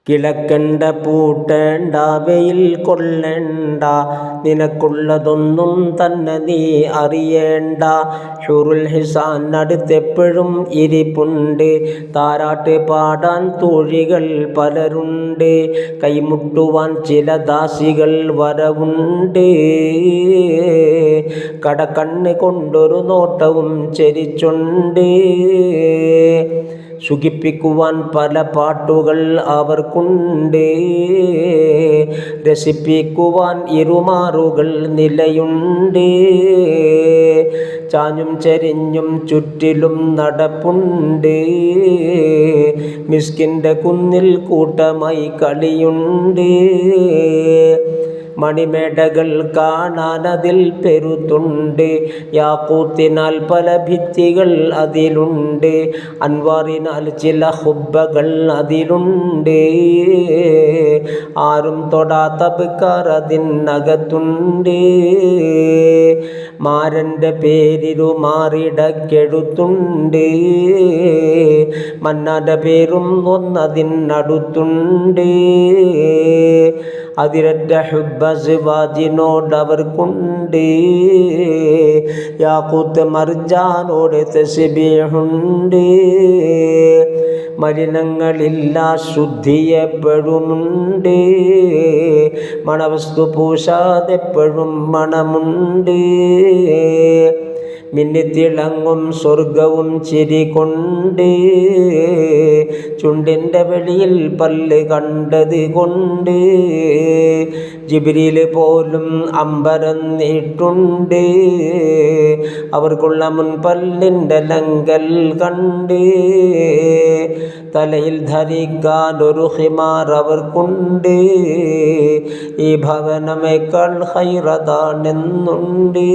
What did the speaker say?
കിളക്കണ്ട പൂട്ടേണ്ട വെയിൽ കൊള്ളേണ്ട നിനക്കുള്ളതൊന്നും തന്നെ നീ അറിയേണ്ട. ഹുറുൽ ഹിസാൻ അടുത്തെപ്പോഴും ഇരിപ്പുണ്ട്, താരാട്ട് പാടാൻ തോഴികൾ പലരുണ്ട്, കൈമുട്ടുവാൻ ചില ദാസികൾ വരവുണ്ട്. കടക്കണ്ണ് കൊണ്ടൊരു നോട്ടവും ചരിച്ചുണ്ട്, സുഖിപ്പിക്കുവാൻ പല പാട്ടുകൾ അവർക്കുണ്ട്, രസിപ്പിക്കുവാൻ ഇരുമാറുകൾ നിലയുണ്ട്. ചാഞ്ഞും ചരിഞ്ഞും ചുറ്റിലും നടപ്പുണ്ട്, മിസ്കിൻ്റെ കുന്നിൽ കൂട്ടമായി കളിയുണ്ട്. മണിമേടകൾ കാണാൻ അതിൽ പെരുത്തുണ്ട്, യാക്കൂത്തിനാൽ പല ഭിത്തികൾ അതിലുണ്ട്, അൻവാറിനാൽ ചില ഹുബ്ബകൾ അതിലുണ്ട്. ആരും തൊടാത്ത ബക്കാർ അതിനകത്തുണ്ട്, മാരൻ്റെ പേരിലു മാറിടക്കെഴുത്തുണ്ട്, മന്നാൻ്റെ പേരും ഒന്നതിനടുത്തുണ്ട്. അതിരറ്റ ഹുബ്ബ സിവാജിനോടവർക്കുണ്ട്, യാക്കൂത്ത് മർജാനോട് തസ്ബീഹുണ്ട്. മലിനങ്ങളില്ല ശുദ്ധിയെപ്പോഴുമുണ്ട്, മണവസ്തു പൂശാതെപ്പോഴും മണമുണ്ട്. മിന്നിത്തിളങ്ങും സ്വർഗവും ചിരി കൊണ്ട്, ചുണ്ടിൻ്റെ വെളിയിൽ പല്ല് കണ്ടത് കൊണ്ട്, ജിബ്രീൽ പോലും അമ്പരന്നിട്ടുണ്ട്, അവർക്കുള്ള മുൻപല്ലിൻ്റെ ലങ്കൽ കണ്ട്. തലയിൽ ധരിക്കാൻ ഒരു ഹിമാർ അവർക്കുണ്ട്, ഈ ഭവനമേക്കാൾ ഹൈറതാണെന്നുണ്ട്.